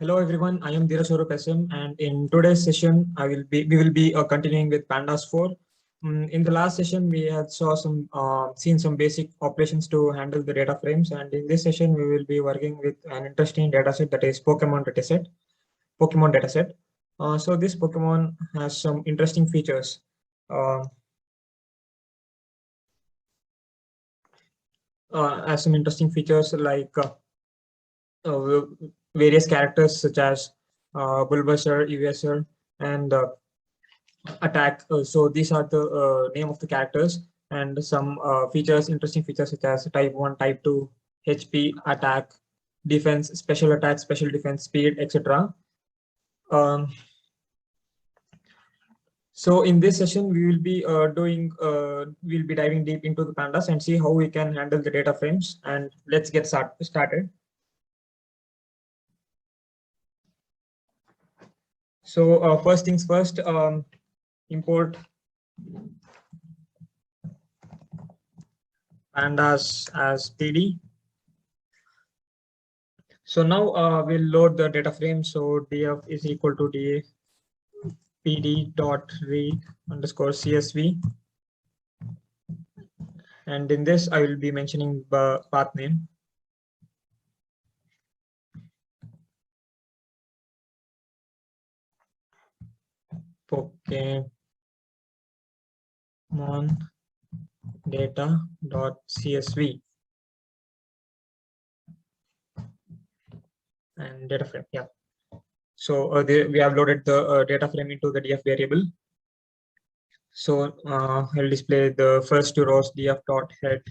Hello everyone, I am Dheeraj Swarup SM, and in today's session, we will be continuing with Pandas 4. In the last session, we had seen some basic operations to handle the data frames, and in this session, we will be working with an interesting dataset, that is Pokemon dataset. So this Pokemon has some interesting features. Like uh, various characters such as Bulbasaur, Eviasaur, and attack. So these are the name of the characters, and some interesting features such as type 1, type 2, HP, attack, defense, special attack, special defense, speed, etc. Um, so in this session, we'll be diving deep into the pandas and see how we can handle the data frames. And let's get started. So first things first, import pandas as PD. So now we'll load the data frame. So df is equal to df pd dot read underscore csv. And in this, I will be mentioning the path name. Pokemon data dot csv and data frame. Yeah. So we have loaded the data frame into the df variable. So I'll display the first two rows df dot head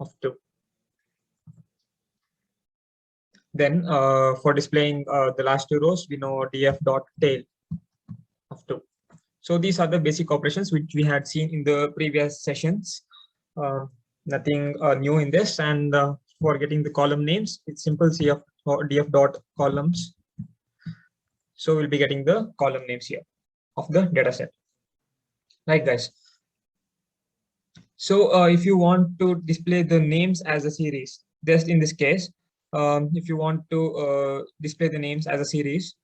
of 2. Then for displaying the last two rows, we know df dot tail of 2. So these are the basic operations which we had seen in the previous sessions. Nothing new in this. And for getting the column names, it's simple cf or df dot columns. So we'll be getting the column names here of the data set. Right, guys. So if you want to display the names as a series, just in this case, if you want to display the names as a series,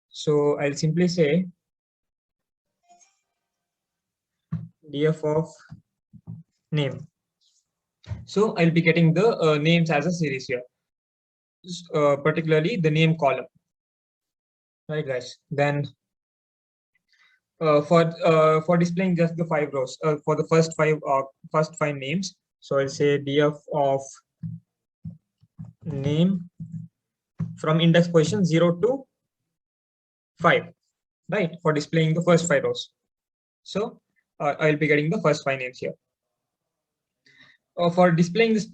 so I'll simply say df of name. So I'll be getting the names as a series here, particularly the name column. Right, guys. Then for displaying just the 5 rows, for the first five names, so I'll say df of name from index position 0 to 5, right? For displaying the first 5 rows. So I'll be getting the first 5 names here. For displaying this,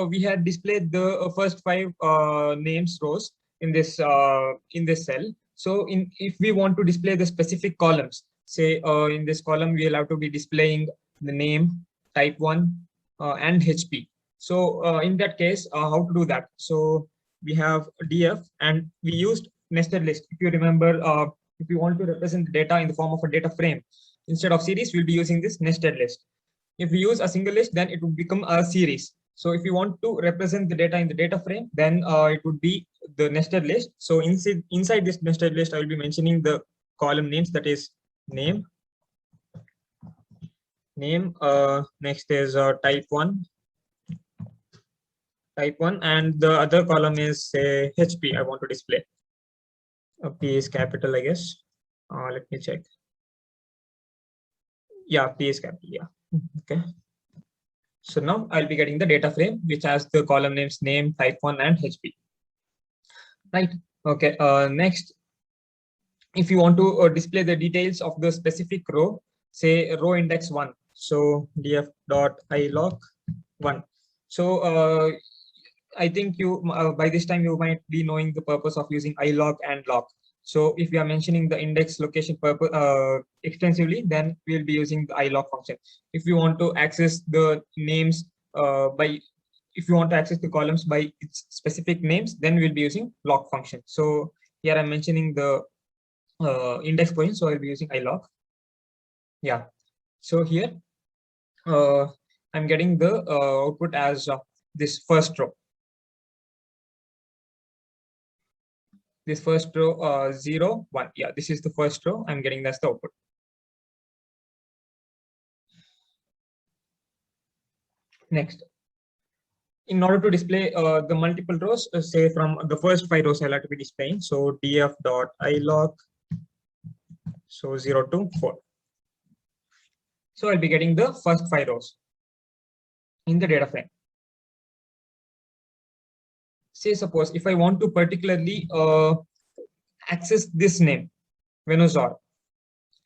we had displayed the first 5 names rows in this cell. So if we want to display the specific columns, say in this column we'll have to be displaying the name, type 1, and HP. So in that case, how to do that? So we have df, and we used nested list. If you remember, if you want to represent the data in the form of a data frame instead of series, we'll be using this nested list. If we use a single list, then it would become a series. So if you want to represent the data in the data frame, then it would be the nested list. So inside this nested list, I will be mentioning the column names, that is name. Next is type 1, and the other column is say HP. I want to display. P is capital, I guess. Let me check. Yeah, P is capital. Yeah. Okay. So now I'll be getting the data frame, which has the column names name, type 1, and HP. Right. Okay. Next, if you want to display the details of the specific row, say row index 1. So df dot iloc 1. So I think you by this time you might be knowing the purpose of using iloc and loc. So if we are mentioning the index location purpose extensively, then we'll be using the iloc function. If you want to access the names if you want to access the columns by its specific names, then we'll be using loc function. So here I'm mentioning the index point, so I'll be using iloc. Yeah. So here I'm getting the output as this first row. this first row 0, 1. Yeah, this is the first row. I'm getting that's the output. Next, in order to display the multiple rows, say from the first 5 rows, I'll have to be displaying. So df dot ilog, so 0 to 4. So I'll be getting the first 5 rows in the data frame. Say suppose if I want to particularly access this name, Venusor.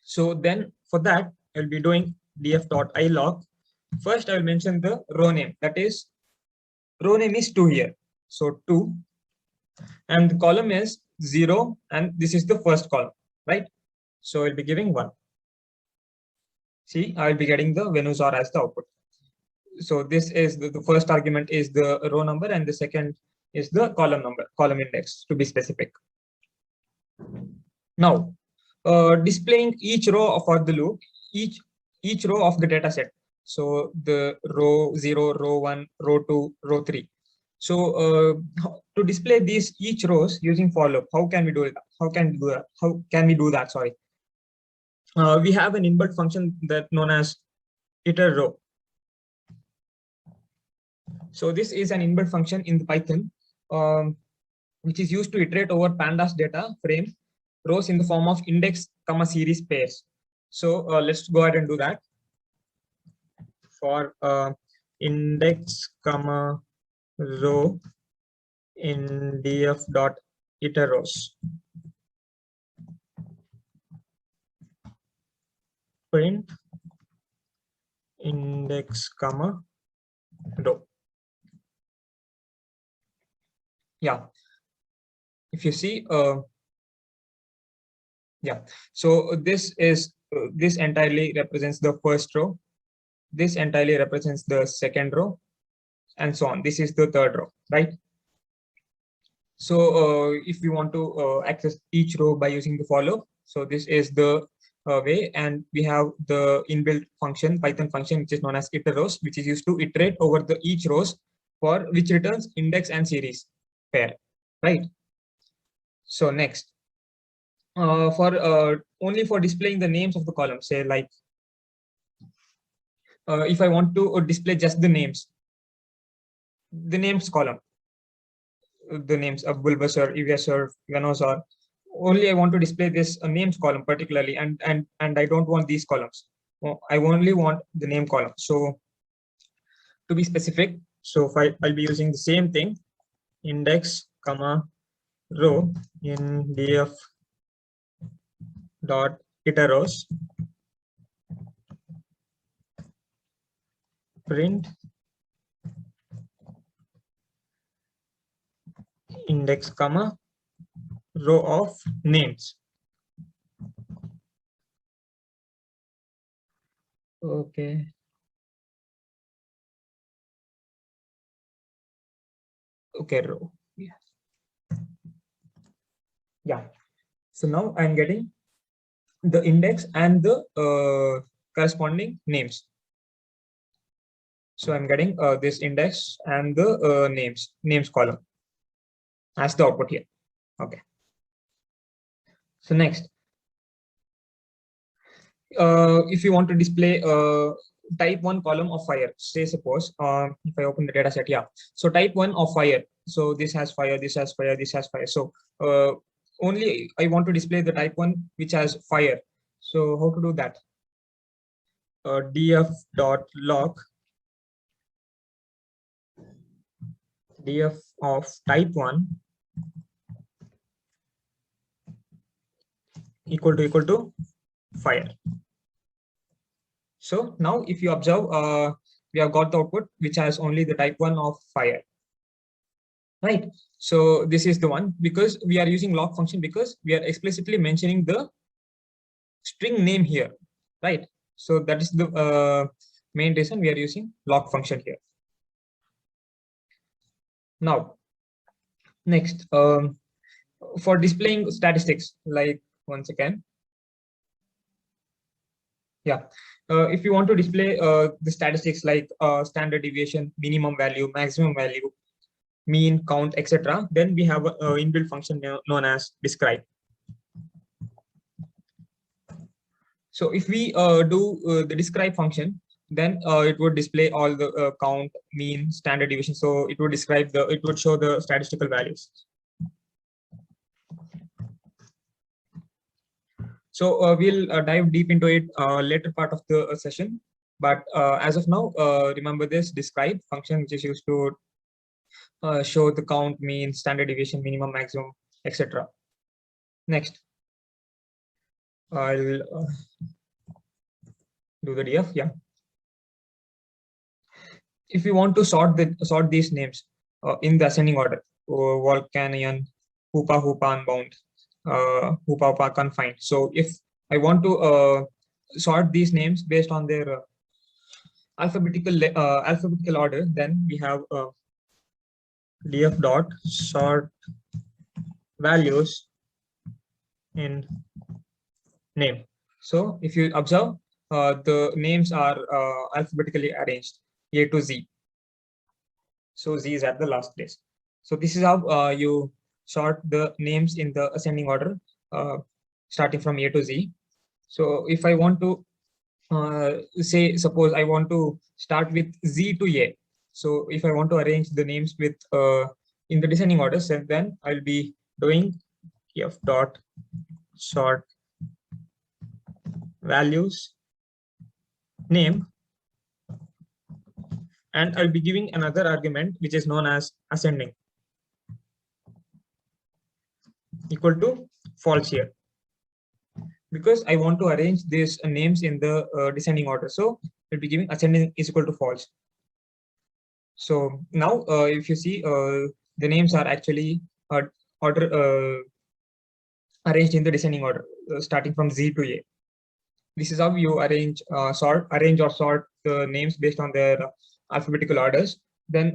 So then for that, I'll be doing df.ilog. First, I will mention the row name. That is, row name is 2 here. So 2. And the column is 0. And this is the first column, right? So I'll be giving 1. See, I'll be getting the Venusor as the output. So this is the first argument is the row number, and the second is the column number, column index, to be specific. Now, displaying each row for the loop, each row of the data set. So the row 0, row 1, row 2, row 3. So to display these each rows using for loop, how can we do it? How can we do that? Sorry. We have an inbuilt function that known as iter row. So this is an inbuilt function in the Python, which is used to iterate over pandas data frame rows in the form of index, series pairs. So let's go ahead and do that. For index, row in df.iterRows. Print index, row. Yeah. If you see, yeah. So this is this entirely represents the first row. This entirely represents the second row, and so on. This is the third row, right? So if we want to access each row by using the for loop, so this is the way, and we have the inbuilt function, Python function, which is known as iterRows, which is used to iterate over the each rows for which returns index and series pair, right? So next, for only for displaying the names of the columns, say like if I want to display just the names column, the names of Bulbasaur, Ivysaur, Venusaur. Only I want to display this names column particularly, and I don't want these columns. I only want the name column. So to be specific, so I'll be using the same thing, index, row in df dot iterRows. Print index, row of names. Okay. Okay, row. Yeah. Yeah. So now I'm getting the index and the corresponding names. So I'm getting this index and the names column as the output here. Okay. So next, if you want to display type 1 column of fire, say suppose if I open the data set, yeah. So type 1 of fire. So this has fire, this has fire, this has fire. So only I want to display the type 1 which has fire. So how to do that? df.log df of type 1 equal to fire. So now if you observe, we have got the output which has only the type 1 of fire, right? So this is the one, because we are using log function because we are explicitly mentioning the string name here, right? So that is the main reason we are using log function here. Now, next, for displaying statistics, like once again, yeah, if you want to display the statistics like standard deviation, minimum value, maximum value, mean, count, etc., then we have an inbuilt function known as describe. So if we do the describe function, then it would display all the count, mean, standard deviation. So it would describe it would show the statistical values. So we'll dive deep into it later part of the session. But as of now, remember this describe function, which is used to show the count, mean, standard deviation, minimum, maximum, etc. Next, I'll do the df. Yeah. If we want to sort these names in the ascending order, Volcanian, Hoopa Hoopa Unbound, Hoopa Hoopa Confined. So if I want to sort these names based on their alphabetical order, then we have df dot sort values in name. So if you observe, the names are alphabetically arranged A to Z. So Z is at the last place. So this is how you sort the names in the ascending order, starting from A to Z. So if I want to suppose I want to start with Z to A. So if I want to arrange the names with in the descending order, then I'll be doing f dot sort values name, and I'll be giving another argument which is known as ascending equal to false here, because I want to arrange these names in the descending order. So I'll be giving ascending is equal to false. So now if you see, the names are actually arranged in the descending order, starting from Z to A. This is how you arrange or sort the names based on their alphabetical orders. Then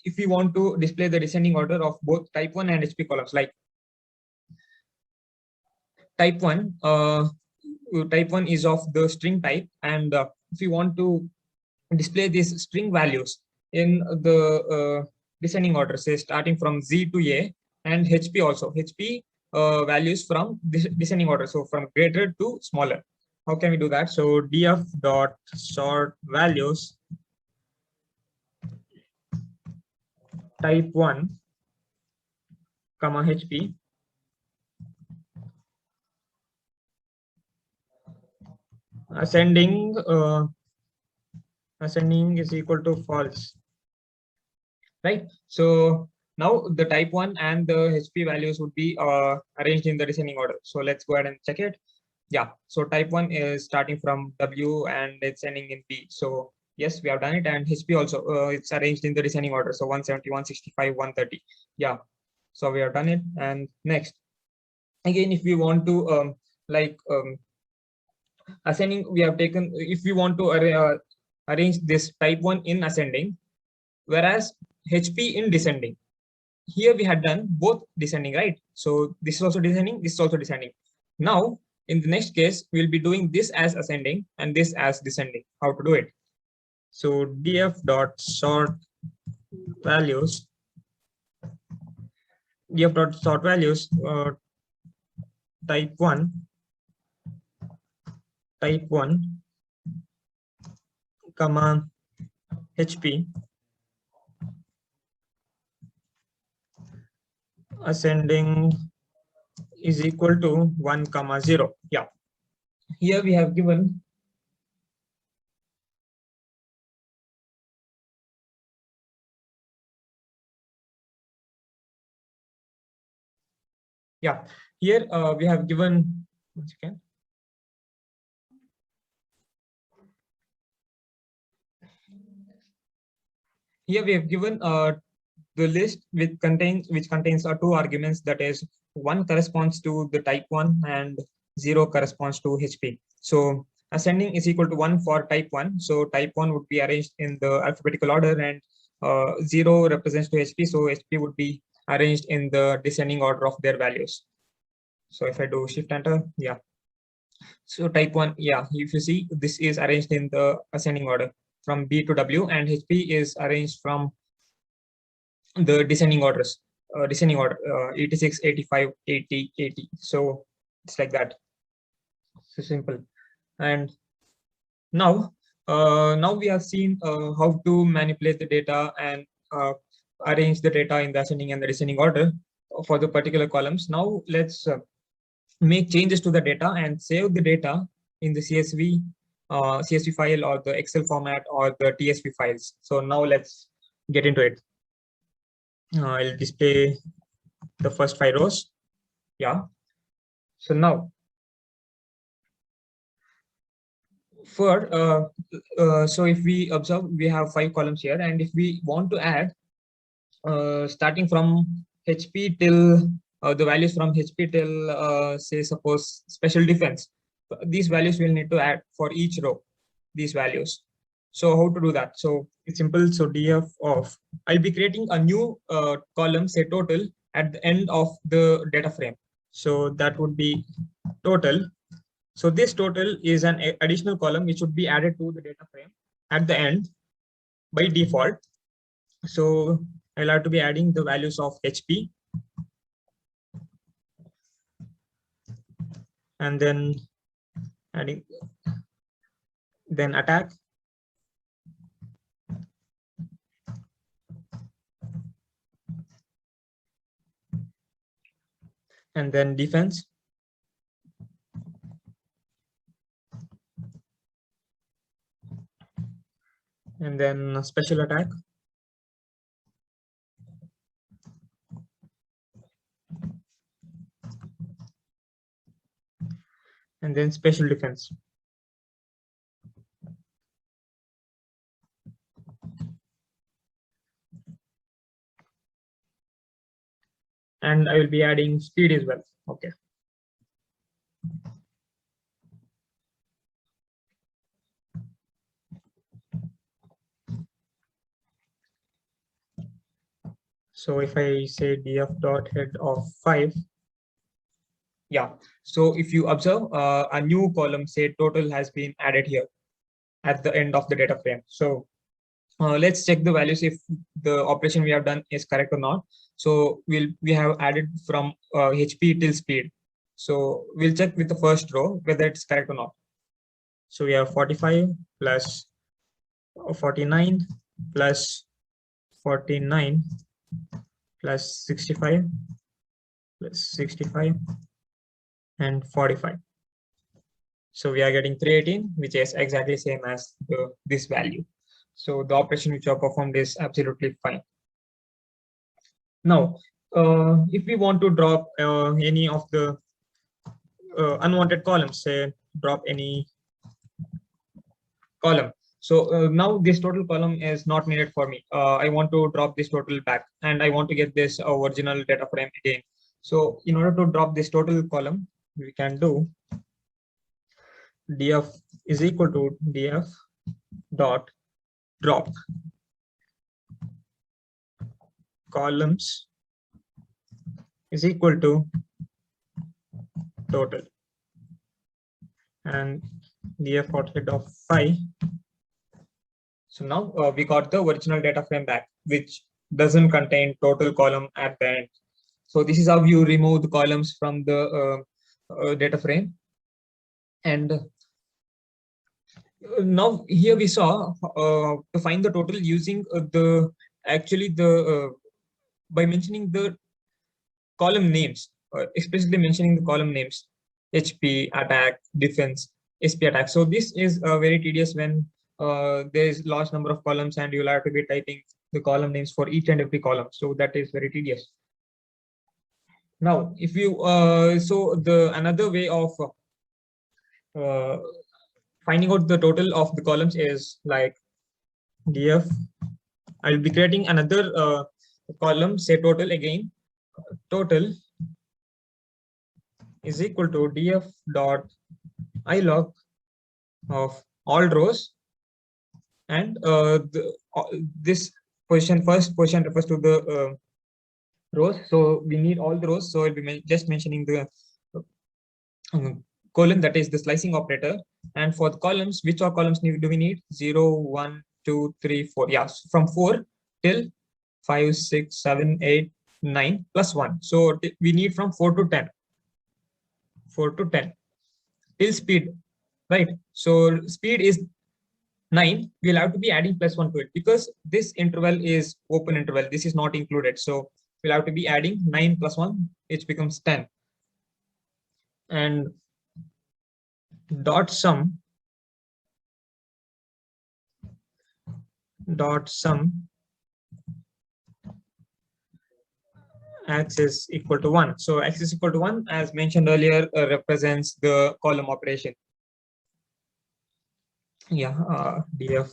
if you want to display the descending order of both type 1 and HP columns, like type 1 is of the string type, and if you want to display these string values in the descending order, say starting from Z to A, and HP also, HP values from descending order, so from greater to smaller. How can we do that? So df dot sort values type 1 comma HP ascending is equal to false, right? So now the type 1 and the HP values would be arranged in the descending order. So let's go ahead and check it. Yeah, so type 1 is starting from W and it's ending in P. So yes, we have done it. And HP also, it's arranged in the descending order. So 170, 165, 130. Yeah, so we have done it. And next, again, if we want to ascending, we have taken, if we want to arrange this type 1 in ascending, whereas HP in descending. Here we had done both descending, right? So this is also descending, this is also descending. Now, in the next case, we'll be doing this as ascending and this as descending. How to do it? So df dot sort values, type 1 comma HP ascending is equal to 1 comma 0. Yeah, here we have given here we have given, once again, here we have given the list which contains two arguments, that is 1 corresponds to the type 1 and 0 corresponds to HP. So ascending is equal to 1 for type 1. So type 1 would be arranged in the alphabetical order, and 0 represents to HP. So HP would be arranged in the descending order of their values. So if I do shift enter, yeah. So type 1, yeah, if you see, this is arranged in the ascending order from B to W, and HP is arranged from the descending orders, descending order, 86, 85, 80, 80. So it's like that. So simple. And now, now we have seen how to manipulate the data and arrange the data in the ascending and the descending order for the particular columns. Now let's make changes to the data and save the data in the CSV file or the Excel format or the TSV files. So now let's get into it. I'll display the first 5 rows. Yeah. So now so if we observe, we have 5 columns here, and if we want to add starting from HP till the values from HP till say suppose special defense, these values will need to add for each row, these values. So how to do that? So it's simple. So df of, I'll be creating a new column, say total, at the end of the data frame. So that would be total. So this total is an additional column which would be added to the data frame at the end by default. So I'll have to be adding the values of HP and then adding then attack, and then defense, and then special attack, and then special defense. And I will be adding speed as well. Okay. So if I say df dot head of 5, yeah. So if you observe, a new column, say total, has been added here at the end of the data frame. So let's check the values if the operation we have done is correct or not. So we have added from HP till speed. So we'll check with the first row whether it's correct or not. So we have 45 plus 49 plus 49 plus 65 plus 65 and 45. So we are getting 318, which is exactly same as this value. So the operation which are performed is absolutely fine. Now, if we want to drop any of the unwanted columns, say drop any column. So now this total column is not needed for me. I want to drop this total back, and I want to get this original data frame again. So in order to drop this total column, we can do df is equal to df dot drop columns is equal to total, and df dot head of 5. So now we got the original data frame back, which doesn't contain total column at the end. So this is how you remove the columns from the data frame. And now here we saw to find the total using by mentioning the column names, especially mentioning the column names, HP, attack, defense, SP attack. So this is very tedious when there is large number of columns and you'll have to be typing the column names for each and every column. So that is very tedious. Now, if you so the another way of finding out the total of the columns is like df. I'll be creating another column, say total again. Total is equal to df dot ilog of all rows, and this first position refers to the rows. So we need all the rows. So I'll be just mentioning the colon, that is the slicing operator. And for the columns, which all columns do we need? 0, 1, 2, 3, 4. Yeah, so from 4 till 5, 6, 7, 8, 9 plus 1. So we need from 4 to 10. 4 to 10 till speed, right? So speed is 9. We'll have to be adding plus 1 to it because this interval is open interval. This is not included. So we'll have to be adding 9 plus 1, which becomes 10. And dot sum x is equal to 1. So x is equal to 1, as mentioned earlier, represents the column operation. Yeah, df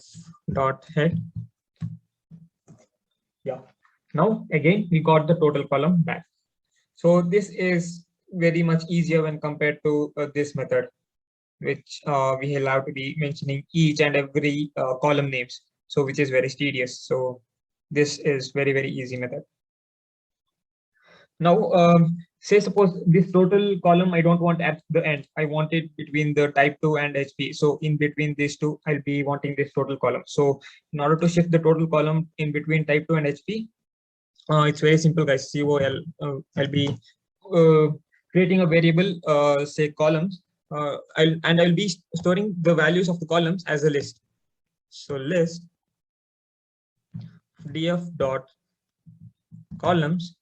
dot head. Yeah. Now again we got the total column back. So this is very much easier when compared to this method, which we will have to be mentioning each and every column names. So which is very tedious. So this is very easy method. Now, say suppose this total column I don't want at the end. I want it between the type 2 and HP. So in between these two, I'll be wanting this total column. So in order to shift the total column in between type 2 and HP, it's very simple, guys. COL. I'll be creating a variable, say columns. I'll be storing the values of the columns as a list. So list df dot columns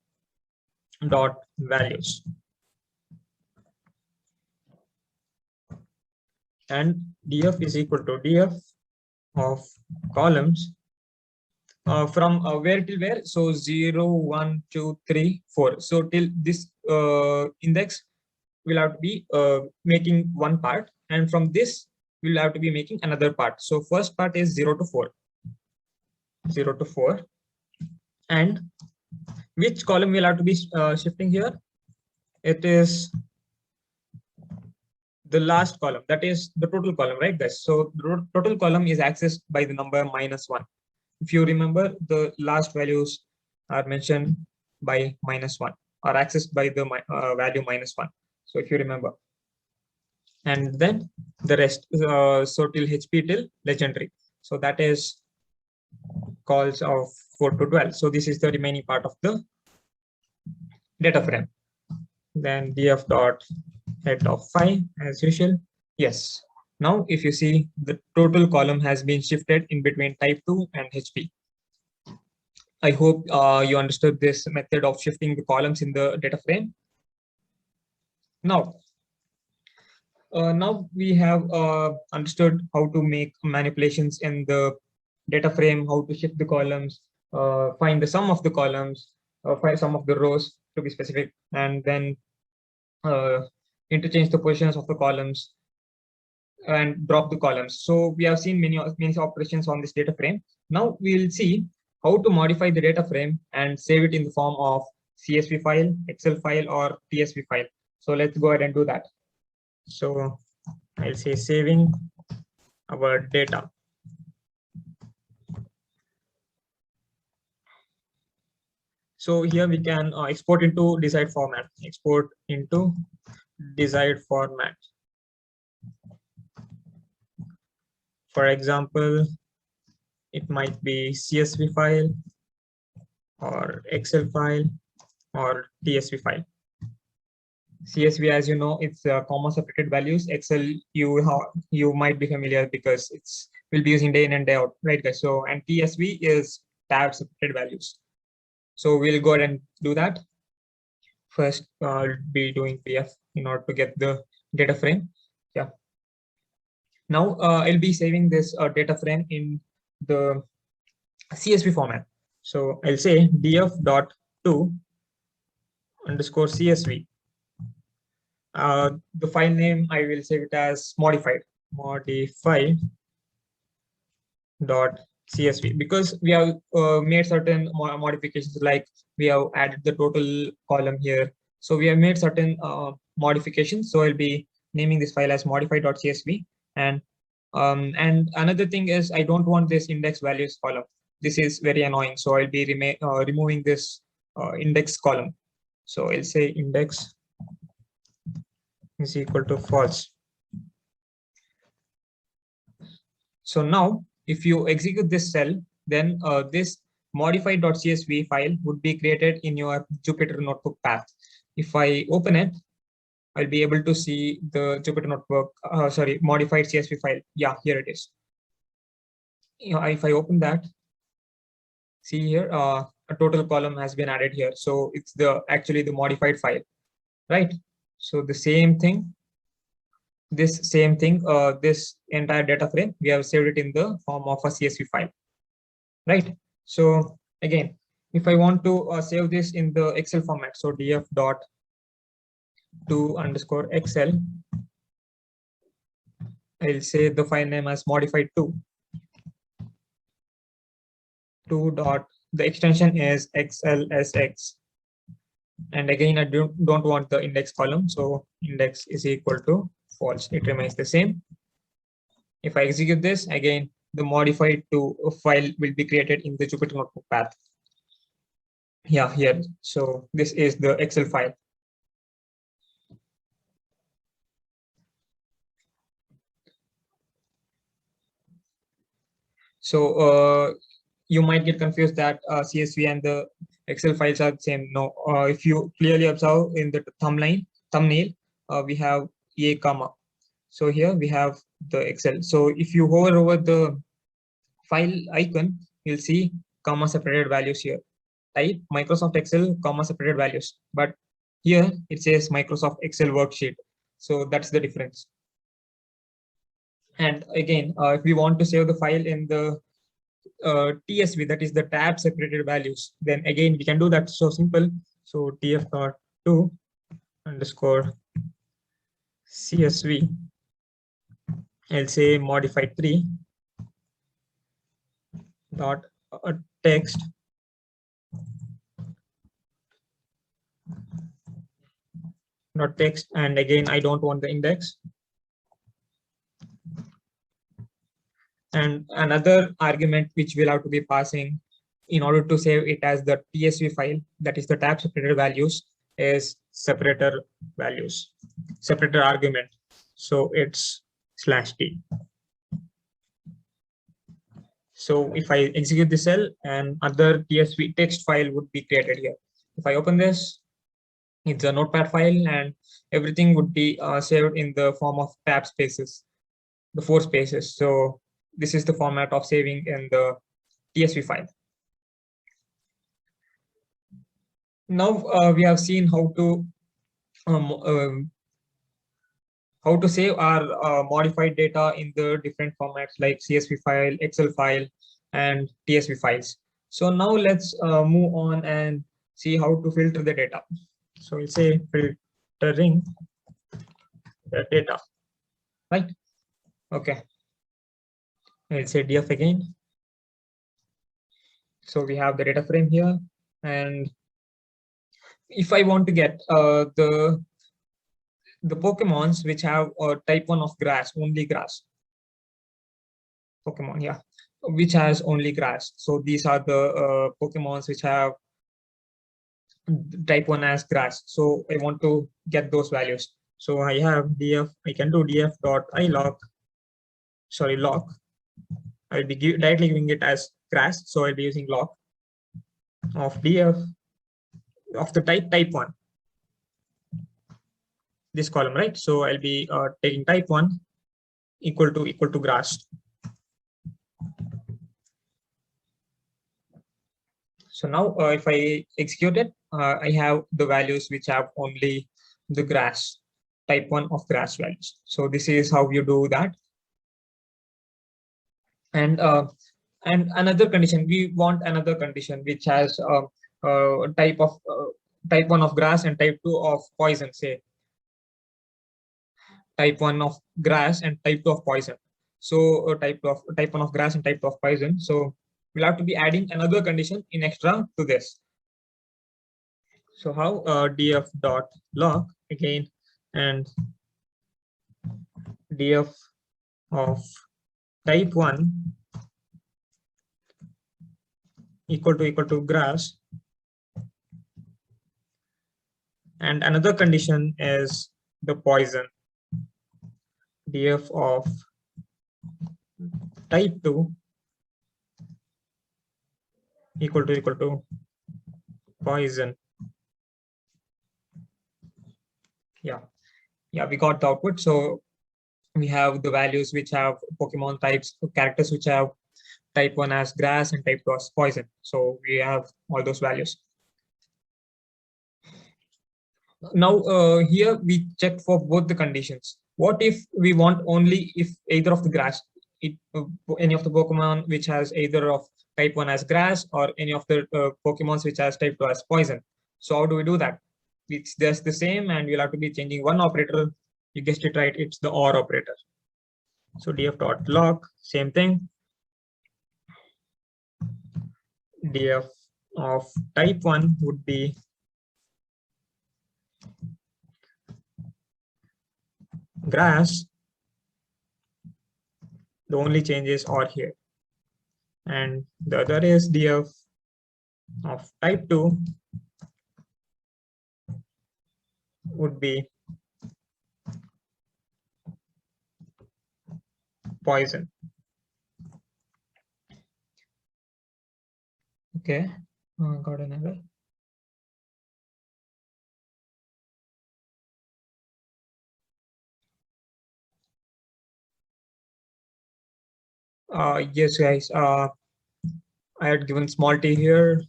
dot values, and df is equal to df of columns from where till where. So 0, 1, 2, 3, 4. So till this index we'll have to be making one part, and from this we'll have to be making another part. So first part is 0 to 4. 0 to 4. And which column we'll have to be shifting here? It is the last column, that is the total column, right guys? So the total column is accessed by the number -1. If you remember, the last values are mentioned by -1, or accessed by the value -1. So if you remember, and then the rest, so till HP till legendary. So that is calls of 4 to 12. So this is the remaining part of the data frame. Then df dot head of 5 as usual. Yes. Now if you see, the total column has been shifted in between type 2 and HP. I hope you understood this method of shifting the columns in the data frame. Now we have understood how to make manipulations in the data frame, how to shift the columns, find the sum of the columns, find sum of the rows to be specific, and then interchange the positions of the columns and drop the columns. So we have seen many operations on this data frame. Now we'll see how to modify the data frame and save it in the form of CSV file, Excel file, or TSV file. So let's go ahead and do that. So I'll say saving our data. So here we can export into desired format. Export into desired format. For example, it might be CSV file, or Excel file, or TSV file. CSV, as you know, it's comma separated values. Excel, you might be familiar because we'll be using day in and day out, right guys? So, and TSV is tab separated values. So we'll go ahead and do that. First, I'll be doing PF in order to get the data frame. Yeah. Now I'll be saving this data frame in the CSV format. So I'll say df.to underscore CSV. The file name, I will save it as modified dot CSV, because we have made certain modifications, like we have added the total column here. So we have made certain modifications. So I'll be naming this file as modified.csv. And another thing is, I don't want this index values column. This is very annoying. So I'll be removing this index column. So I'll say index is equal to false. So now if you execute this cell, then this modified.csv file would be created in your Jupyter Notebook path. If I open it, I'll be able to see the Jupyter Notebook, modified CSV file. Yeah, here it is. If I open that, see here, a total column has been added here. So it's actually the modified file, right? So the same thing, this entire data frame, we have saved it in the form of a CSV file, right? So again, if I want to save this in the Excel format, so df.to_excel, I'll say the file name as modified2. The extension is xlsx, and again I don't want the index column, so index is equal to false. It remains the same. If I execute this again, the modified2 file will be created in the Jupyter Notebook path. Yeah, here. So this is the Excel file. So you might get confused that CSV and the Excel files are the same. No, if you clearly observe in the thumbnail, we have a comma. So here we have the Excel. So if you hover over the file icon, you'll see comma separated values here. Type Microsoft Excel, comma separated values. But here it says Microsoft Excel worksheet. So that's the difference. And again, if we want to save the file in the TSV, that is the tab separated values, then again we can do that. So simple. So df.to_CSV, I'll say modified3 dot text and again I don't want the index, and another argument which we'll have to be passing in order to save it as the TSV file, that is the tab separated values, is separator argument. So it's /t. So if I execute the cell, and other TSV text file would be created here. If I open this, it's a notepad file, and everything would be saved in the form of tab spaces, the 4 spaces. So this is the format of saving in the TSV file. Now we have seen how to save our modified data in the different formats like CSV file, Excel file, and TSV files. So now let's move on and see how to filter the data. So we'll say filtering the data, right? Okay. I'll say df again. So we have the data frame here, and if I want to get the Pokemons which have type 1 of grass, only grass Pokemon, yeah, which has only grass. So these are the Pokemons which have type 1 as grass. So I want to get those values. So I can do df.ilock, lock. I'll be directly giving it as grass. So I'll be using lock of df of the type 1, this column, right? So I'll be taking type 1 equal to grass. So now if I execute it, I have the values which have only the grass, type 1 of grass values. So this is how you do that. And another condition, we want another condition which has type 1 of grass and type 2 of poison, say type 1 of grass and type 2 of poison. So type 1 of grass and type 2 of poison. So we'll have to be adding another condition in extra to this. So how df.lock again, and df of type 1 equal to grass, and another condition is the poison, df of type 2 equal to poison. Yeah, we got the output. So we have the values which have Pokemon types, characters which have type 1 as grass and type 2 as poison. So we have all those values. Now here we check for both the conditions. What if we want only if either of the grass, any of the Pokemon which has either of type 1 as grass or any of the Pokemons which has type 2 as poison. So how do we do that? It's just the same, and we'll have to be changing one operator. You guessed it right, it's the OR operator. So df.lock, same thing. Df of type 1 would be grass. The only changes are here. And the other is df of type 2 would be poison. Okay, got an error. Yes, guys. I had given small t here,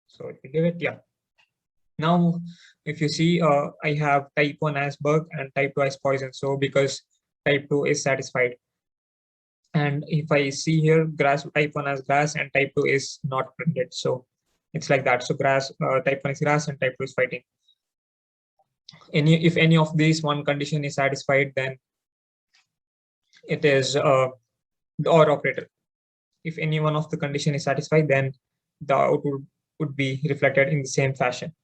so if you give it, yeah. Now, if you see, I have type 1 as bug and type 2 as poison. So because type 2 is satisfied. And if I see here, grass type 1 as grass and type 2 is not printed. So it's like that. So grass type 1 is grass and type 2 is fighting. If any of these one condition is satisfied, then it is the OR operator. If any one of the condition is satisfied, then the output would be reflected in the same fashion.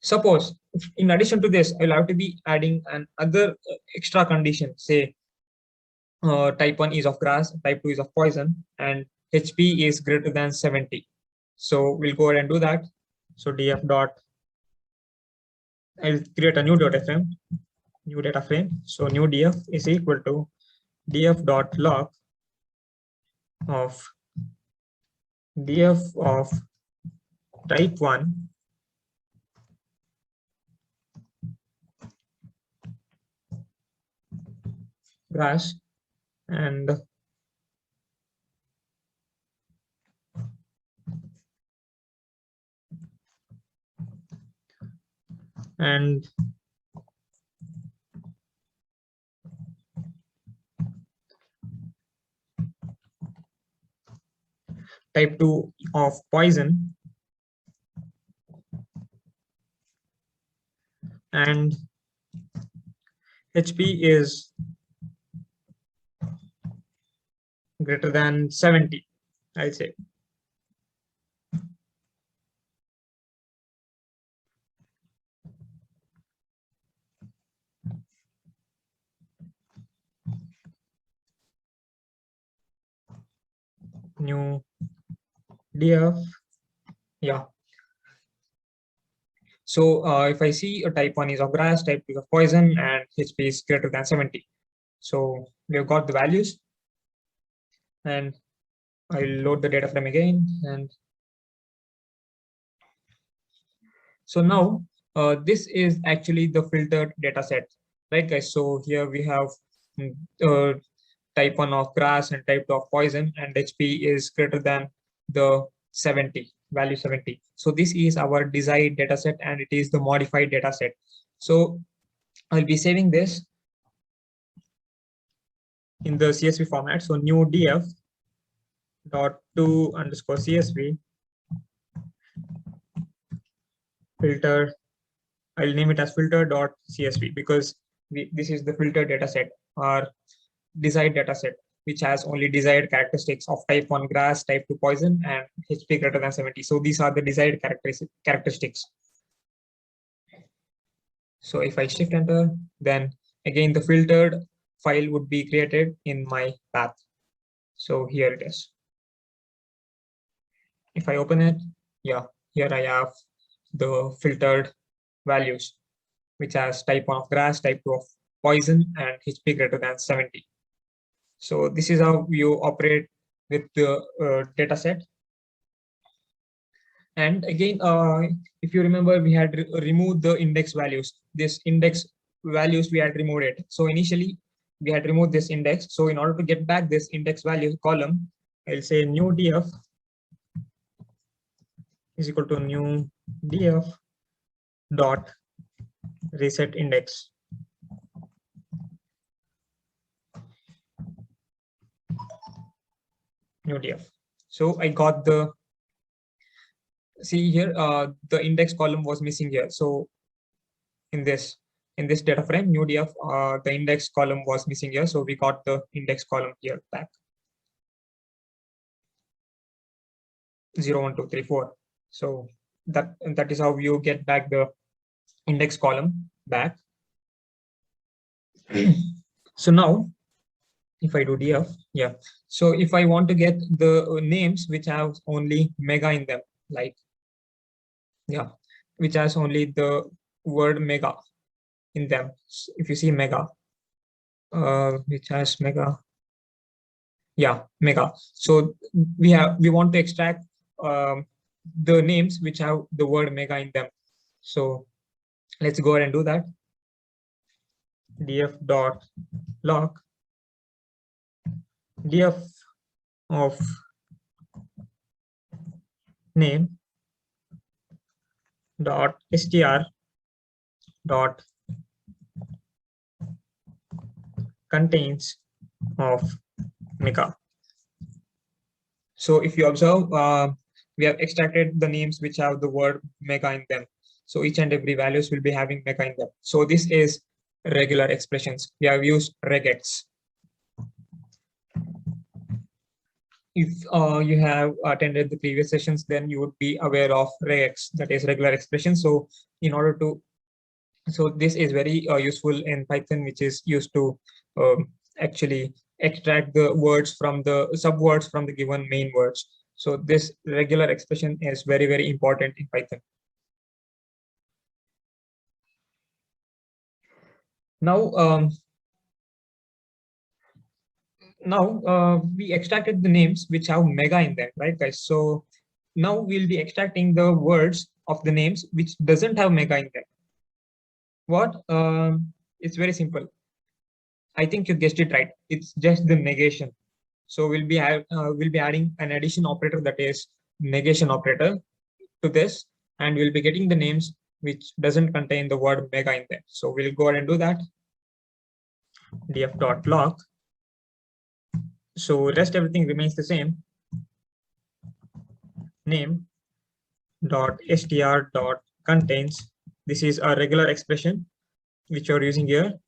Suppose, in addition to this, I'll have to be adding another extra condition, say type 1 is of grass, type 2 is of poison, and HP is greater than 70. So we'll go ahead and do that. So df dot, I'll create a new data frame. So new df is equal to df dot log of df of type 1 grass and type 2 of poison and HP is greater than 70, I'll say. New df, yeah. So if I see a type 1 is of grass, type 2 is of poison, and HP is greater than 70. So we've got the values, and I'll load the data frame again. And so now this is actually the filtered data set, right, guys? So here we have type 1 of grass and type 2 of poison, and HP is greater than the 70, value 70. So this is our desired data set, and it is the modified data set. So I'll be saving this in the CSV format. So new df dot to underscore CSV filter. I'll name it as filter dot CSV because this is the filter data set or desired data set, which has only desired characteristics of type 1 grass, type 2 poison, and HP greater than 70. So these are the desired characteristics. So if I shift enter, then again the filtered file would be created in my path. So here it is. If I open it, yeah, here I have the filtered values, which has type 1 of grass, type 2 of poison, and HP greater than 70. So this is how you operate with the data set. And again, if you remember, we had removed the index values. This index values, we had removed it. So initially, we had removed this index. So in order to get back this index value column, I'll say new df is equal to new df dot reset index. New df. So I got the, see here, the index column was missing here. So in this data frame, new df, the index column was missing here. So we got the index column here back. 0, 1, 2, 3, 4. So that is how you get back the index column back. So now if I do df, yeah. So if I want to get the names which have only mega in them, like, yeah, which has only the word mega in them. So if you see mega, which has mega, yeah, mega. So we want to extract the names which have the word mega in them. So let's go ahead and do that. Df dot log df of name dot str dot contains of mega. So if you observe, we have extracted the names which have the word mega in them. So each and every values will be having mega in them. So this is regular expressions. We have used regex. If you have attended the previous sessions, then you would be aware of regex, that is regular expression. So in order to, so this is very useful in Python, which is used to actually extract the words from the subwords from the given main words. So this regular expression is very, very important in Python. Now, we extracted the names which have mega in them, right, guys? So now we'll be extracting the words of the names which doesn't have mega in them. What? It's very simple. I think you guessed it right. It's just the negation. So we'll be adding an addition operator, that is negation operator, to this, and we'll be getting the names which doesn't contain the word mega in them. So we'll go ahead and do that. df.log. So rest everything remains the same. Name dot str dot contains. This is a regular expression which you're using here,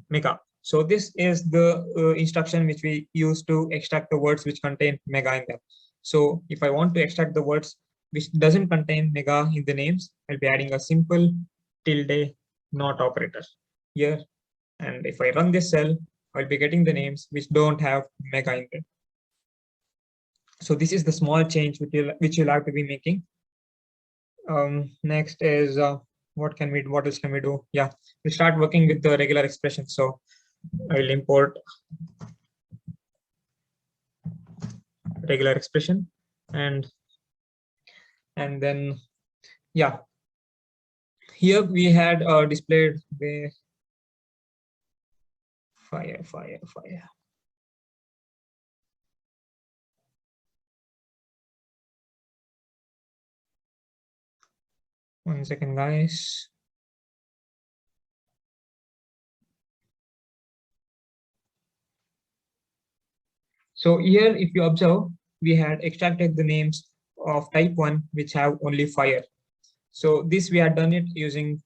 mega. So this is the instruction which we use to extract the words which contain mega in them. So if I want to extract the words which doesn't contain mega in the names, I'll be adding a simple tilde not operator here. And if I run this cell, I'll be getting the names which don't have mega in them. So this is the small change which you'll have to be making. Next is what else can we do? Yeah, we'll start working with the regular expression. So I'll import regular expression, and then, yeah, here we had displayed the fire. 1 second, guys. So here, if you observe, we had extracted the names of type 1 which have only fire. So this we had done it using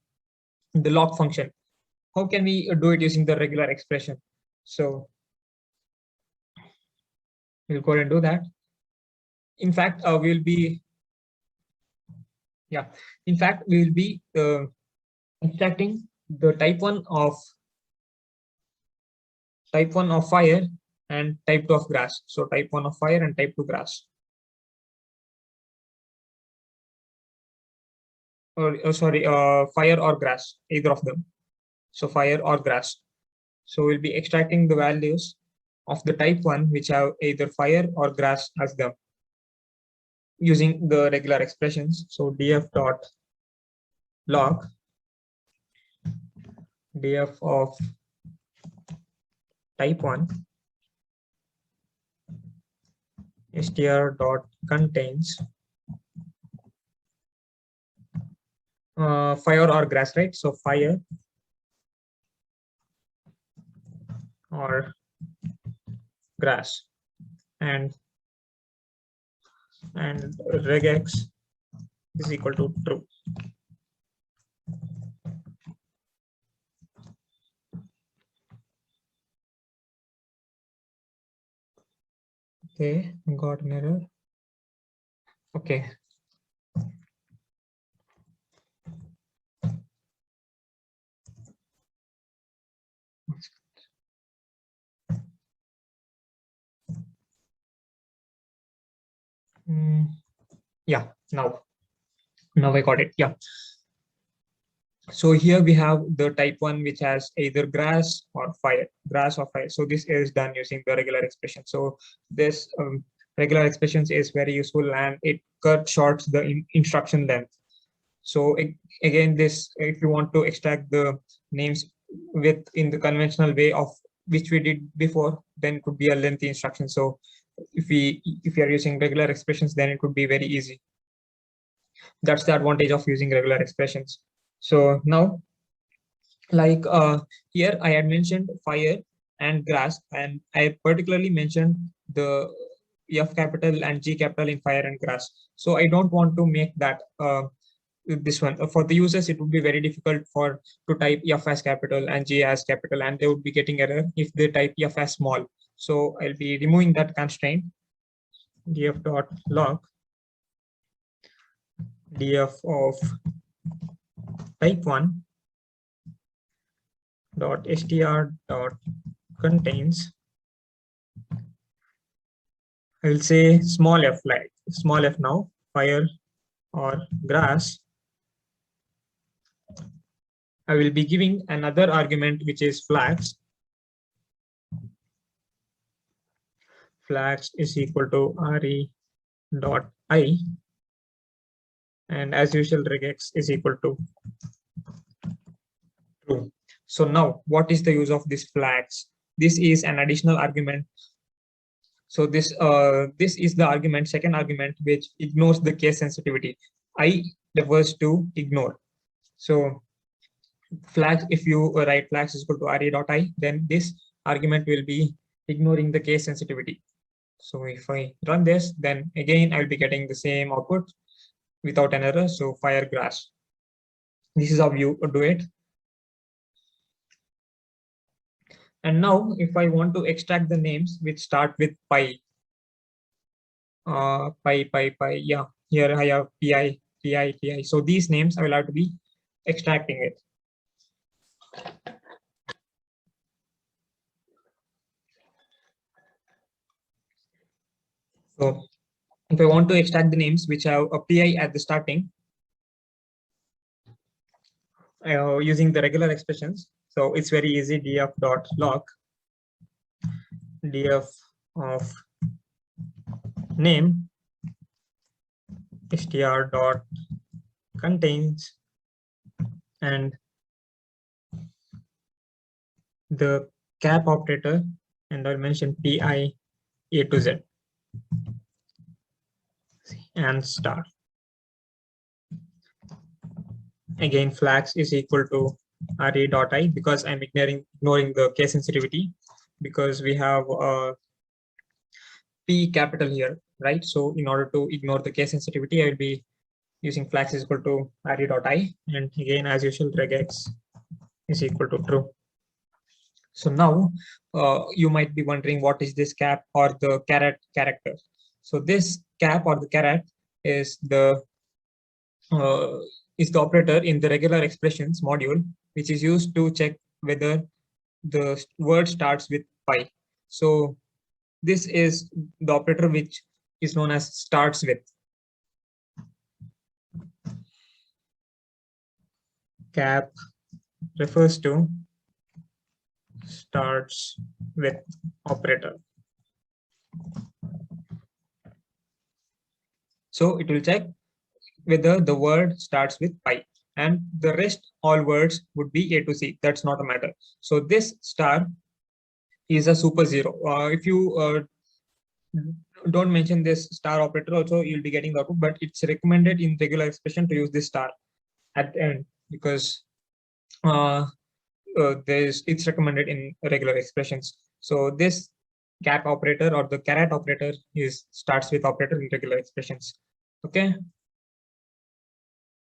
the log function. How can we do it using the regular expression? So we'll go ahead and do that. In fact, we'll be extracting the type 1 of fire and type 2 of grass. So type 1 of fire and type 2 grass. Or sorry, fire or grass, either of them. So fire or grass. So we'll be extracting the values of the type 1 which have either fire or grass as them using the regular expressions. So df dot log df of type 1 str dot contains fire or grass, right? So fire or grass, and regex is equal to true. Okay, got an error. Okay. Yeah, now I got it. Yeah. So here we have the type 1 which has either grass or fire, So this is done using the regular expression. So this regular expressions is very useful, and it cut shorts the instruction length. So again, this, if you want to extract the names in the conventional way of which we did before, then it could be a lengthy instruction. So if we are using regular expressions, then it could be very easy. That's the advantage of using regular expressions. So now, like here I had mentioned fire and grass, and I particularly mentioned the F capital and G capital in fire and grass. So I don't want to make that this one for the users. It would be very difficult to type F as capital and G as capital, and they would be getting error if they type F as small. So I'll be removing that constraint. Df dot log df of type 1 dot str dot contains, I will say small f, like small f now, fire or grass. I will be giving another argument which is flags. Flags is equal to re dot I, and as usual regex is equal to true. So now what is the use of these flags? This is an additional argument. So this is the argument, second argument, which ignores the case sensitivity. I refers to ignore. So flags, if you write flags is equal to re dot I, then this argument will be ignoring the case sensitivity. So if I run this, then again I'll be getting the same output without an error. So fire grass. This is how you do it. And now if I want to extract the names which start with pi, yeah, here I have pi. So these names I will have to be extracting it. So if I want to extract the names which have a pi at the starting, using the regular expressions, so it's very easy. Df dot log df of name str dot contains, and the cap operator, and I'll mention pi a to z and star. Again, flags is equal to re dot I, because I'm ignoring the case sensitivity, because we have P capital here, right? So in order to ignore the case sensitivity, I will be using flags is equal to re dot I, and again, as usual, regex is equal to true. So now you might be wondering, what is this cap or the caret character? So this cap or the caret is the operator in the regular expressions module, which is used to check whether the word starts with pi. So this is the operator which is known as starts with. Cap refers to starts with operator. So it will check whether the word starts with pi, and the rest all words would be A to C. That's not a matter. So this star is a super zero. If you don't mention this star operator also, you'll be getting the output, but it's recommended in regular expression to use this star at the end, because it's recommended in regular expressions. So this cat operator or the caret operator starts with operator in regular expressions. Okay.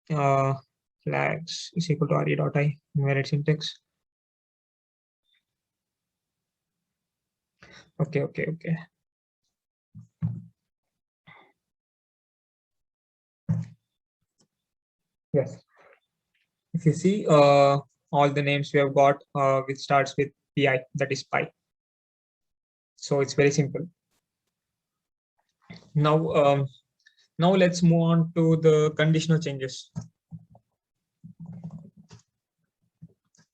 Flags is equal to re dot I invalid syntax. Okay. Yes. If you see all the names we have got which starts with pi, that is pi. So it's very simple. Now let's move on to the conditional changes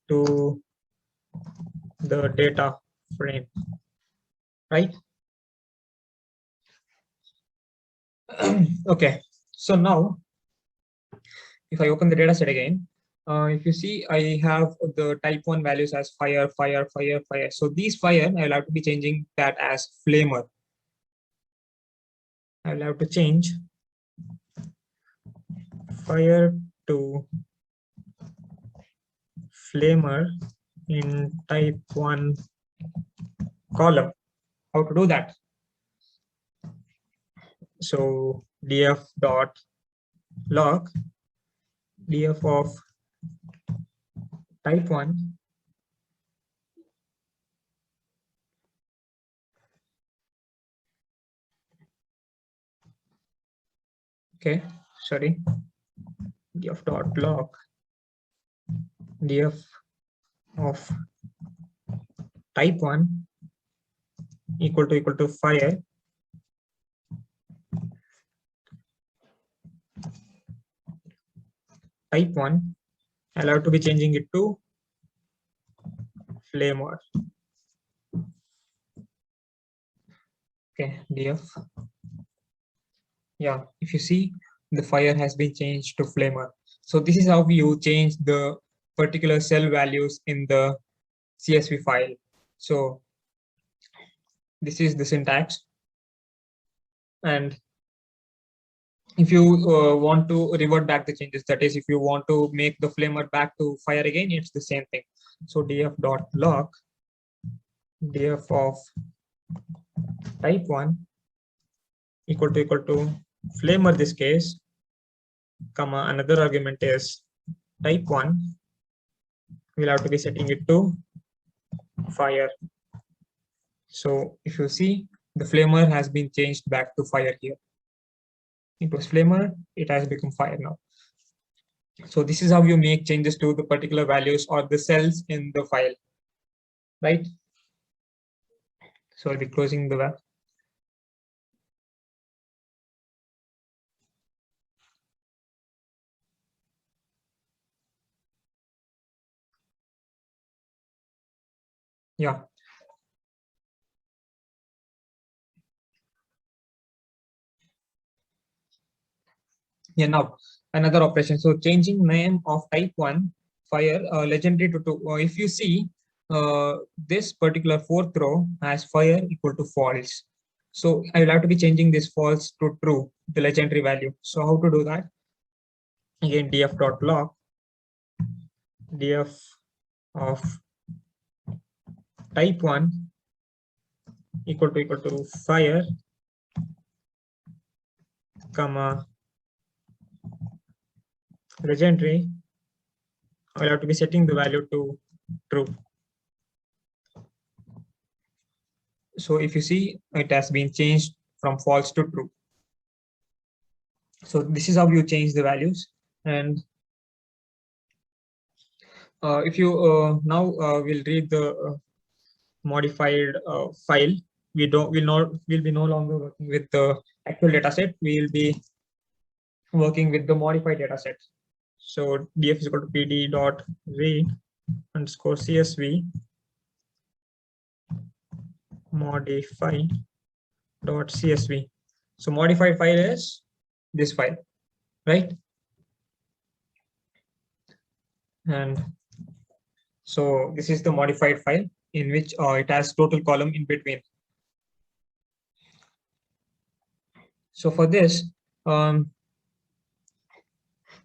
to the data frame, right? Okay, so now if I open the data set again, if you see, I have the type 1 values as fire. So these fire, I'll have to be changing that as flamer. I'll have to change fire to flamer in type 1 column. How to do that? So df dot log df of type 1 okay, sorry, df dot log df of type 1 equal to fire type 1. I'll have to be changing it to flamer. Okay, df. Yeah, if you see, the fire has been changed to flamer. So this is how you change the particular cell values in the CSV file. So this is the syntax. And if you want to revert back the changes, that is, if you want to make the flamer back to fire again, it's the same thing. So df dot log df of type 1 equal to flamer this case, comma, another argument is type 1. We'll have to be setting it to fire. So if you see, the flamer has been changed back to fire here. It was flamer, it has become fire now. So this is how you make changes to the particular values or the cells in the file, right? So I'll be closing the web. Yeah. Yeah, now another operation. So changing name of type 1 fire legendary to 2. If you see, this particular fourth row has fire equal to false. So I will have to be changing this false to true, the legendary value. So how to do that? Again, df dot log df of type 1 equal to fire, comma, legendary. I'll have to be setting the value to true. So if you see, it has been changed from false to true. So this is how you change the values. And if you now will read the modified file, we'll be no longer working with the actual data set. We will be working with the modified data set. So df is equal to pd dot read underscore csv modify.csv. So modified file is this file, right? And so this is the modified file in which it has total column in between. So for this,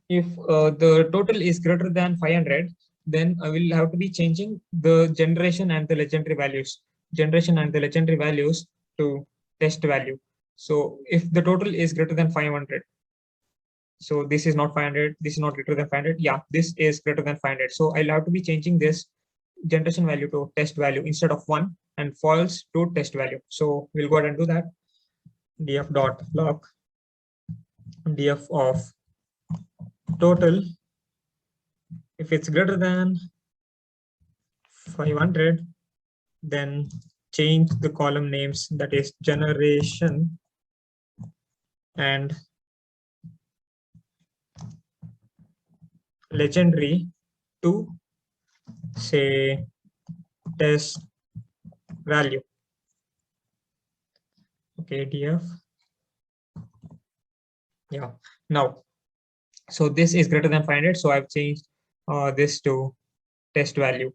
if the total is greater than 500, then I will have to be changing the generation and the legendary values, to test value. So if the total is greater than 500, so this is not 500, this is not greater than 500. Yeah, this is greater than 500. So I'll have to be changing this generation value to test value instead of 1 and false to test value. So we'll go ahead and do that. df.log df of total. If it's greater than 500, then change the column names, that is generation and legendary, to say test value. Okay, df. Yeah, now, so this is greater than 500, so I've changed this to test value.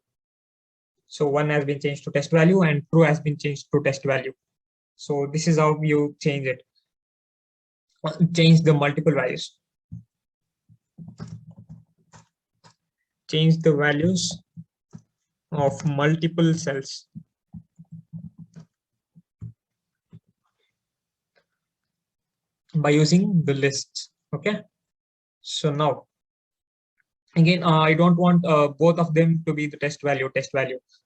So 1 has been changed to test value and true has been changed to test value. So this is how you change it. Change the multiple values. Change the values of multiple cells. By using the lists. Okay. So now, again, I don't want both of them to be the test value.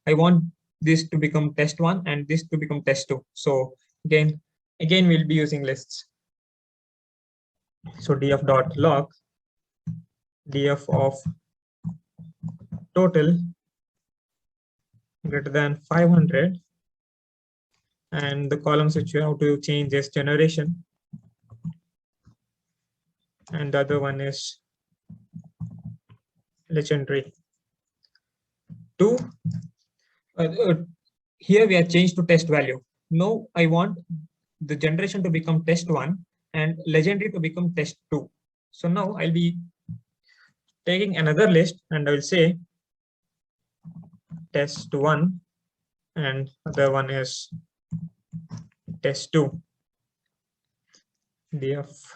I want this to become test1 and this to become test2. So again we'll be using lists. So df.log df of total greater than 500, and the columns which you have to change is generation, and the other one is legendary. Here we are changed to test value. Now I want the generation to become test1 and legendary to become test2. So now I'll be taking another list and I will say test1 and other one is test2. df.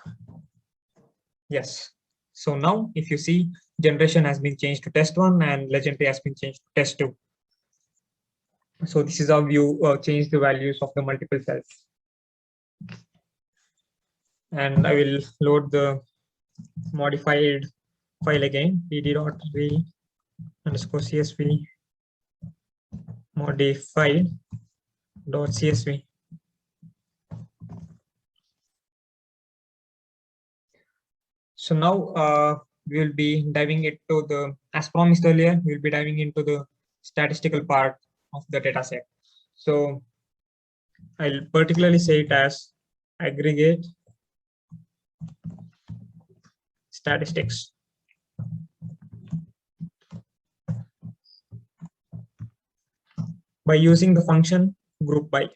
Yes. So now if you see, generation has been changed to test1 and legendary has been changed to test2. So this is how you change the values of the multiple cells. And I will load the modified file again, pd.read_csv modified.csv. So now we will be diving into the, as promised earlier, we'll be diving into the statistical part of the data set. So I'll particularly say it as aggregate statistics. By using the function group by.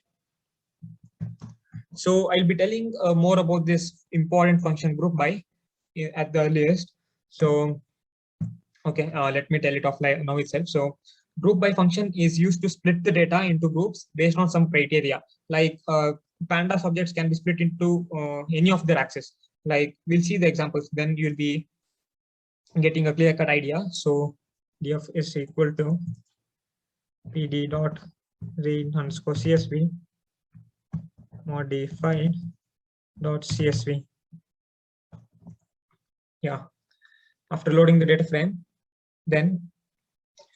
So I'll be telling more about this important function group by at the earliest. So, okay, let me tell it offline now itself. So group by function is used to split the data into groups based on some criteria. Like Pandas objects can be split into any of their axes. Like we'll see the examples, then you'll be getting a clear-cut idea. So df is equal to pd.read_csv modified.csv. Yeah. After loading the data frame, then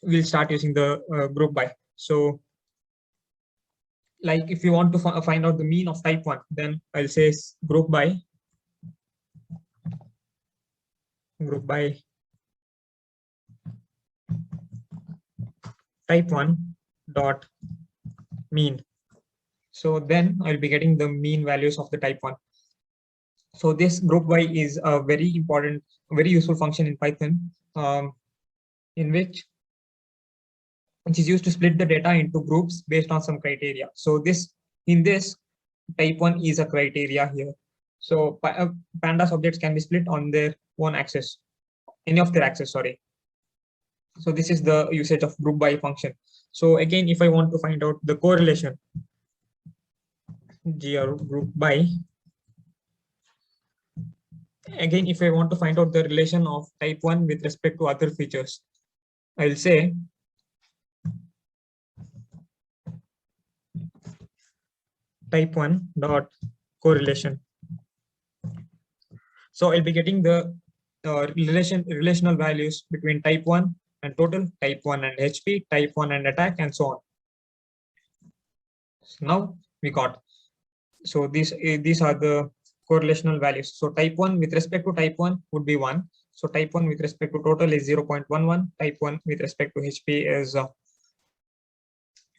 we'll start using the group by. So like if you want to find out the mean of type 1, then I'll say group by type 1 dot mean. So then I'll be getting the mean values of the type 1. So this group by is a very important, very useful function in Python, in which which is used to split the data into groups based on some criteria. So in this type 1 is a criteria here. So pandas objects can be split on their own axis, any of their axis, sorry. So this is the usage of group by function. So again, if I want to find out the correlation group by, again, if I want to find out the relation of type 1 with respect to other features, I'll say type 1 dot correlation. So I'll be getting the relational values between type 1 and total, type 1 and HP, type 1 and attack, and so on. So now we got, so these are the correlational values. So type 1 with respect to type 1 would be 1. So type 1 with respect to total is 0.11. Type 1 with respect to HP is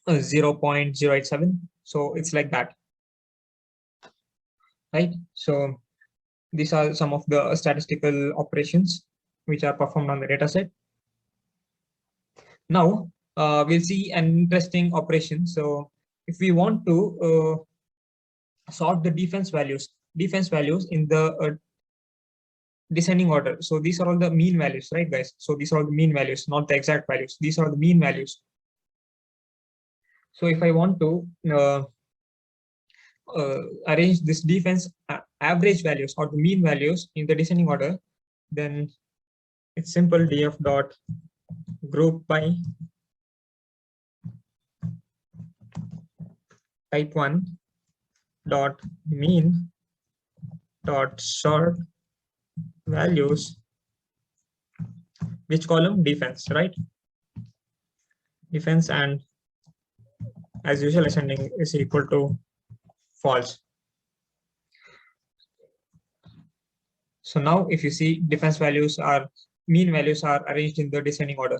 0.087. So it's like that, right? So these are some of the statistical operations which are performed on the data set. Now we'll see an interesting operation. So if we want to sort the defense values in the descending order. So these are all the mean values, right, guys? So these are all the mean values, not the exact values. These are the mean values. So if I want to arrange this defense average values or the mean values in the descending order, then it's simple. Df dot group by type 1 dot mean dot sort values, which column? Defense, right? Defense, and as usual ascending is equal to false. So now if you see, defense values are, mean values are arranged in the descending order.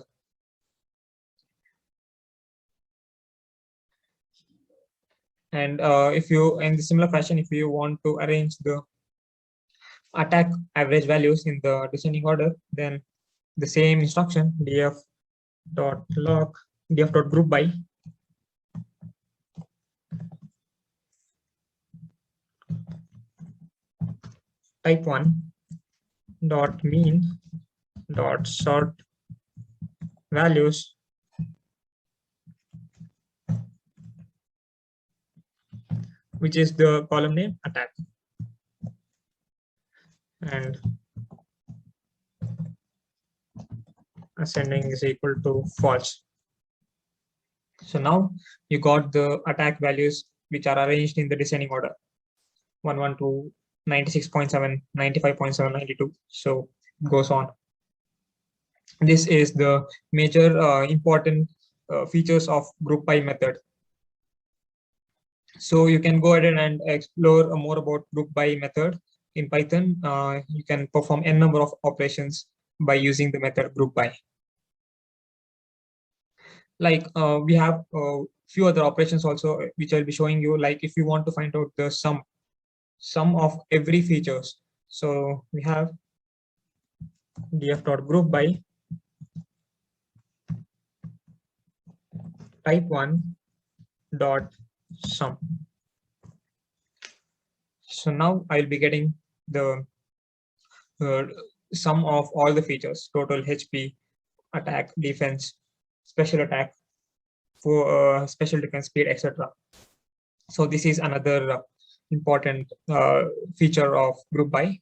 And if you, in the similar fashion, if you want to arrange the attack average values in the descending order, then the same instruction, df dot group by type 1 dot mean dot sort values, which is the column name attack, and ascending is equal to false. So now you got the attack values which are arranged in the descending order: 112, 96.7, 95.7, 92. So it goes on. This is the major important features of group by method. So you can go ahead and explore more about group by method in Python. You can perform n number of operations by using the method group by. Like we have a few other operations also, which I'll be showing you. Like if you want to find out the sum of every features. So we have df dot group by type 1 dot sum. So now I'll be getting the sum of all the features: total, HP, attack, defense, special attack, for special defense, speed, etc. So this is another important feature of group by.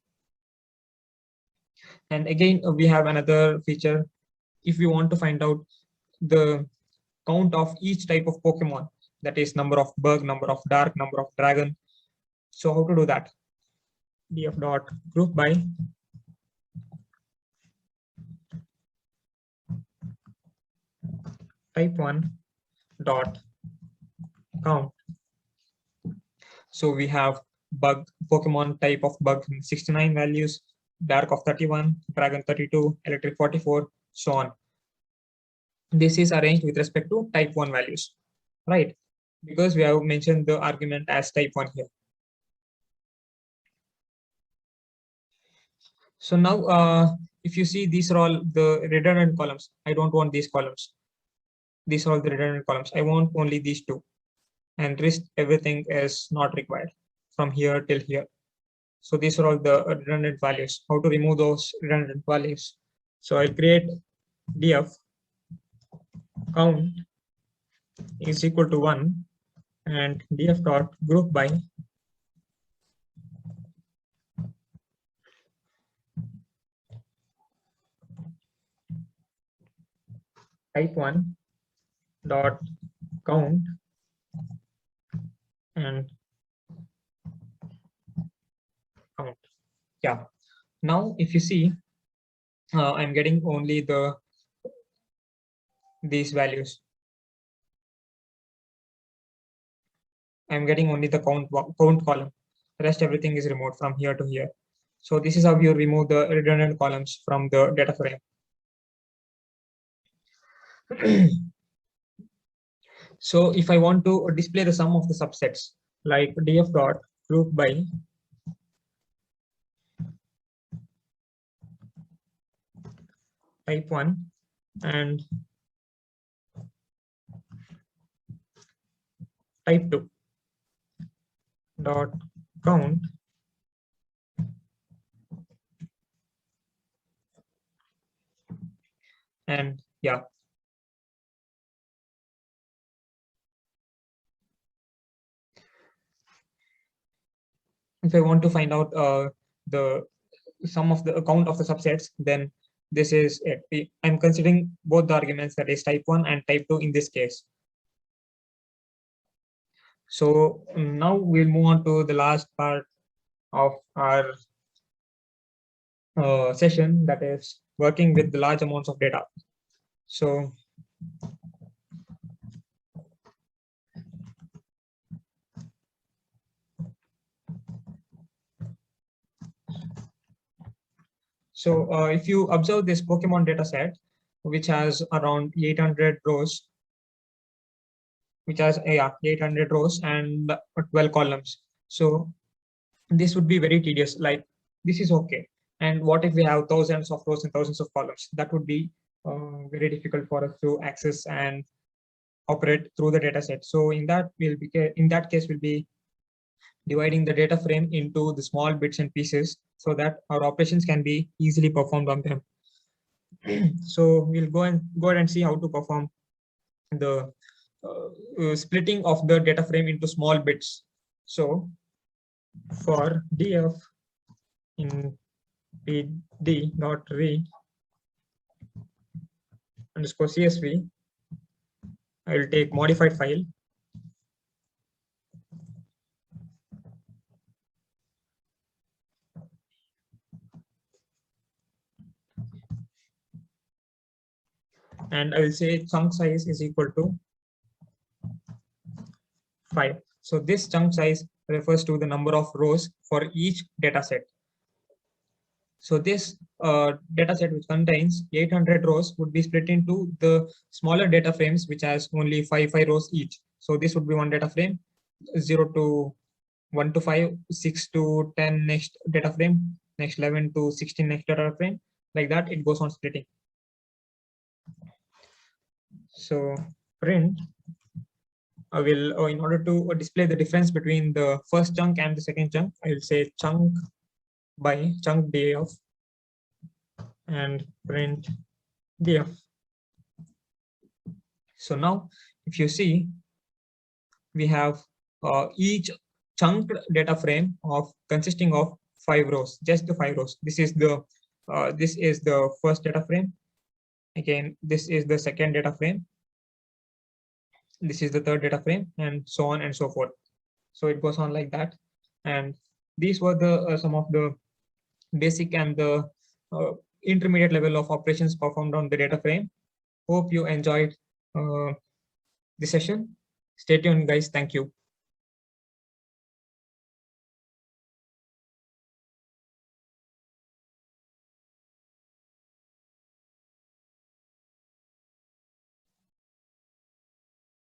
And again, we have another feature. If we want to find out the count of each type of Pokemon, that is number of bug, number of dark, number of dragon. So how to do that? df dot group by type 1 dot count. So we have bug, Pokemon type of bug 69 values, dark of 31, dragon 32, electric 44, so on. This is arranged with respect to type 1 values, right? Because we have mentioned the argument as type 1 here. So now if you see, these are all the redundant columns. I don't want these columns. These are all the redundant columns. I want only these two, and rest everything is not required from here till here. So these are all the redundant values. How to remove those redundant values? So I'll create df count is equal to 1 and df dot group by type 1 dot count and count. Yeah. Now, if you see, I'm getting only these values. I'm getting only the count column. The rest everything is removed from here to here. So this is how you remove the redundant columns from the data frame. So if I want to display the sum of the subsets, like df dot group by type 1 and type 2 dot count and yeah. If I want to find out the sum of the count of the subsets, then this is it. I'm considering both the arguments, that is type 1 and type 2 in this case. So now we'll move on to the last part of our session, that is working with the large amounts of data. So if you observe this Pokemon data set, which has around 800 rows, which has 800 rows and 12 columns. So this would be very tedious. Like, this is okay. And what if we have thousands of rows and thousands of columns? That would be very difficult for us to access and operate through the data set. So in that case, we'll be dividing the data frame into the small bits and pieces so that our operations can be easily performed on them. So we'll go ahead and see how to perform the splitting of the data frame into small bits. So for df in pd dot read underscore csv, I will take modified file and I will say chunk size is equal to 5. So this chunk size refers to the number of rows for each data set. So this data set, which contains 800 rows, would be split into the smaller data frames, which has only 5 rows each. So this would be one data frame, 0 to 1 to 5, 6 to 10 next data frame, next 11 to 16 next data frame. Like that, it goes on splitting. So print, I will, in order to display the difference between the first chunk and the second chunk, I will say chunk by chunk df and print df. So now, if you see, we have each chunked data frame consisting of 5 rows, just the 5 rows. This is the first data frame. Again, this is the second data frame. This is the third data frame, and so on and so forth. So it goes on like that. And these were the some of the basic and the intermediate level of operations performed on the data frame. Hope you enjoyed the session. Stay tuned, guys. Thank you.